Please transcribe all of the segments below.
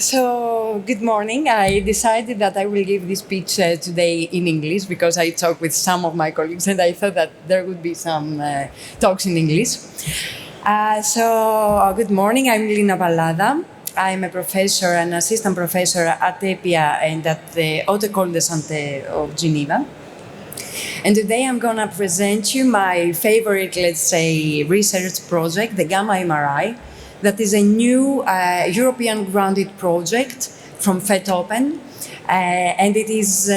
So, good morning. I decided that I will give this speech today in English because I talked with some of my colleagues and I thought that there would be some talks in English. Good morning. I'm Lina Pallada. I'm a professor, an assistant professor at HEPIA and at the Haute école de santé of Geneva. And today I'm going to present you my favorite, let's say, research project, the Gamma Mri, that is a new European-grounded project from Open, and it is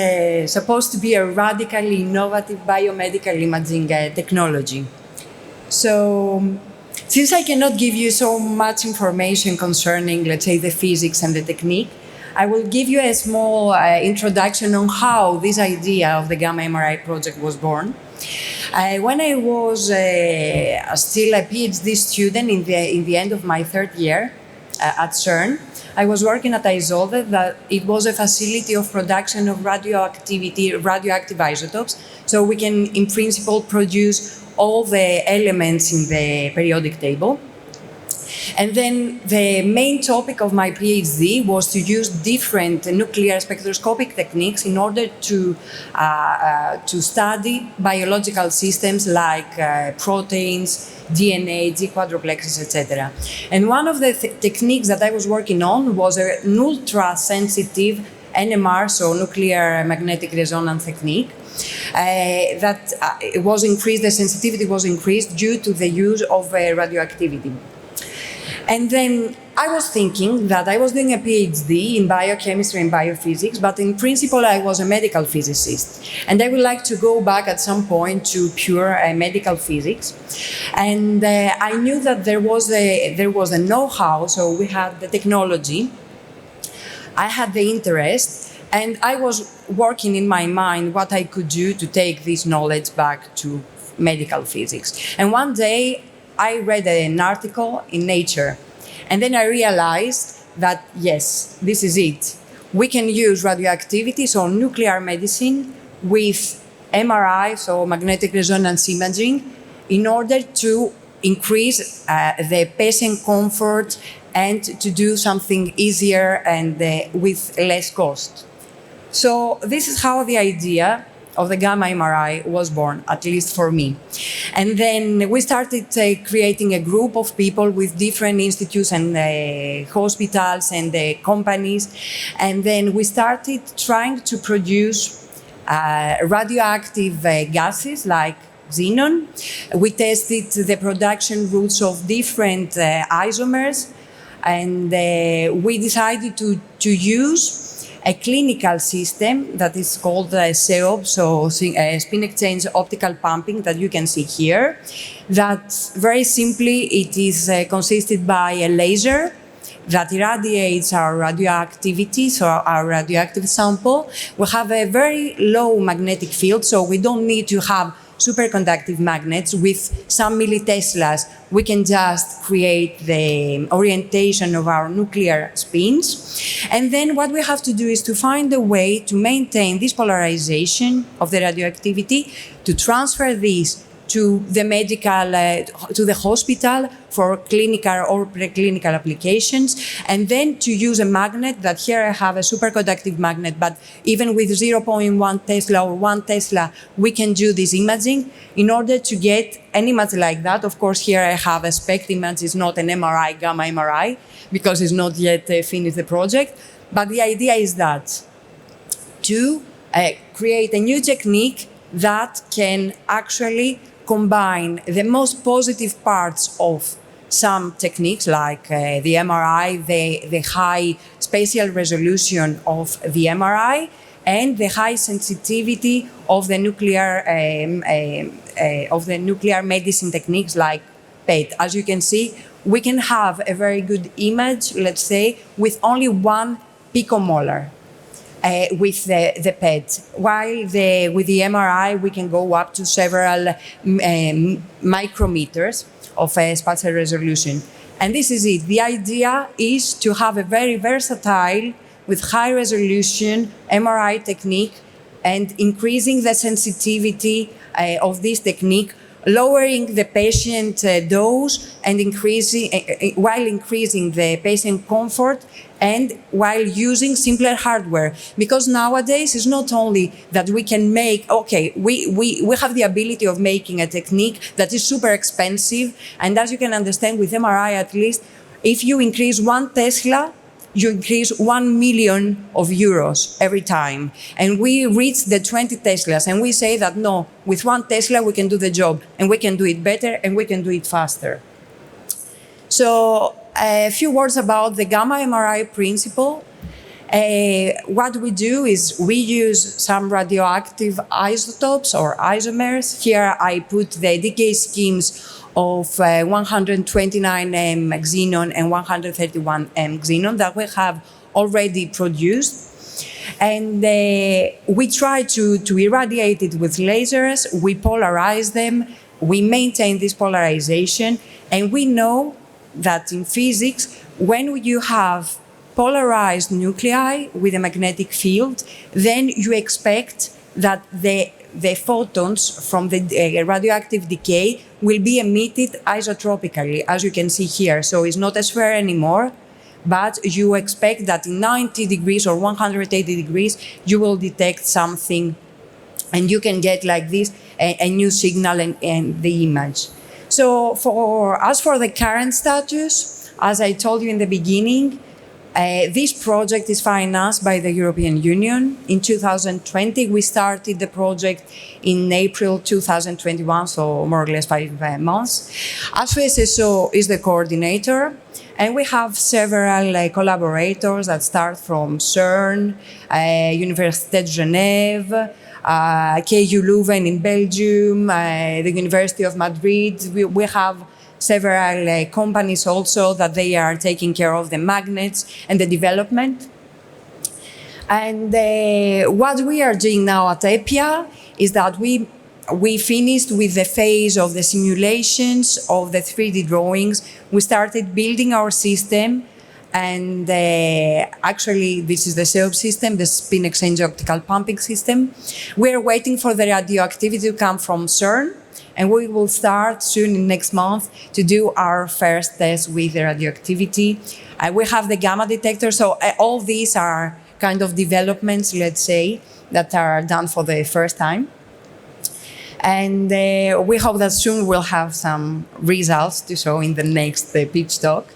supposed to be a radically innovative biomedical imaging technology. So, since I cannot give you so much information concerning, let's say, the physics and the technique, I will give you a small introduction on how this idea of the Gamma Mri project was born. When I was still a PhD student in the end of my third year at CERN, I was working at HES. That it was a facility of production of radioactive isotopes, so we can, in principle, produce all the elements in the periodic table. And then the main topic of my PhD was to use different nuclear spectroscopic techniques in order to study biological systems like proteins, DNA, G quadruplexes, etc. And one of the techniques that I was working on was an ultra-sensitive NMR, so nuclear magnetic resonance technique. The sensitivity was increased due to the use of radioactivity. And then I was thinking that I was doing a PhD in biochemistry and biophysics, but in principle I was a medical physicist. And I would like to go back at some point to pure medical physics. And I knew that there was a know-how, so we had the technology, I had the interest, and I was working in my mind what I could do to take this knowledge back to medical physics. And one day, I read an article in Nature, and then I realized that, yes, this is it. We can use radioactivity, so nuclear medicine, with MRI, so magnetic resonance imaging, in order to increase the patient comfort and to do something easier and with less cost. So this is how the idea of the Gamma MRI was born, at least for me. And then we started creating a group of people with different institutes and hospitals and companies. And then we started trying to produce radioactive gases like xenon. We tested the production routes of different isomers. And we decided to use a clinical system that is called SEOP, so spin exchange optical pumping, that you can see here. That very simply, it is consisted by a laser that irradiates our radioactivity, so our radioactive sample. We have a very low magnetic field, so we don't need to have superconductive magnets. With some milliteslas, we can just create the orientation of our nuclear spins. And then what we have to do is to find a way to maintain this polarization of the radioactivity, to transfer this to the medical, to the hospital for clinical or preclinical applications, and then to use a magnet that here I have a superconductive magnet, but even with 0.1 Tesla or 1 Tesla, we can do this imaging in order to get an image like that. Of course, here I have a SPECT image, it's not an MRI, Gamma MRI, because it's not yet finished the project. But the idea is that to create a new technique that can actually combine the most positive parts of some techniques like the MRI, the high spatial resolution of the MRI, and the high sensitivity of the nuclear medicine techniques like PET. As you can see, we can have a very good image, let's say, with only 1 picomolar. With the PET, while with the MRI we can go up to several micrometers of spatial resolution. And this is it. The idea is to have a very versatile, with high resolution MRI technique and increasing the sensitivity of this technique, lowering the patient dose and while increasing the patient comfort and while using simpler hardware. Because nowadays it's not only that we can make, okay, we have the ability of making a technique that is super expensive, and as you can understand with MRI at least, if you increase 1 Tesla, you increase 1 million of euros every time. And we reach the 20 Teslas, and we say that no, with 1 Tesla we can do the job, and we can do it better, and we can do it faster. So a few words about the Gamma Mri Principle. What we do is we use some radioactive isotopes or isomers. Here I put the decay schemes of 129M xenon and 131M xenon that we have already produced. And we try to irradiate it with lasers, we polarize them, we maintain this polarization, and we know that in physics, when you have polarized nuclei with a magnetic field, then you expect that the photons from the radioactive decay will be emitted isotropically, as you can see here. So it's not a sphere anymore, but you expect that in 90 degrees or 180 degrees, you will detect something, and you can get like this a new signal and the image. So as for the current status, as I told you in the beginning, this project is financed by the European Union. In 2020, we started the project in April 2021, so more or less 5 months. HESO is the coordinator, and we have several collaborators that start from CERN, Université de Genève, KU Leuven in Belgium, the University of Madrid. We have several companies also that they are taking care of the magnets and the development. And what we are doing now at HEPIA is that we finished with the phase of the simulations of the 3D drawings. We started building our system, and actually this is the SEOP system, the spin exchange optical pumping system. We're waiting for the radioactivity to come from CERN, and we will start soon in next month to do our first test with the radioactivity. We have the gamma detector, so all these are kind of developments, let's say, that are done for the first time. And we hope that soon we'll have some results to show in the next pitch talk.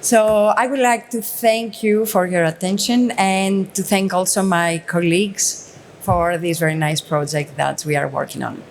So I would like to thank you for your attention, and to thank also my colleagues for this very nice project that we are working on.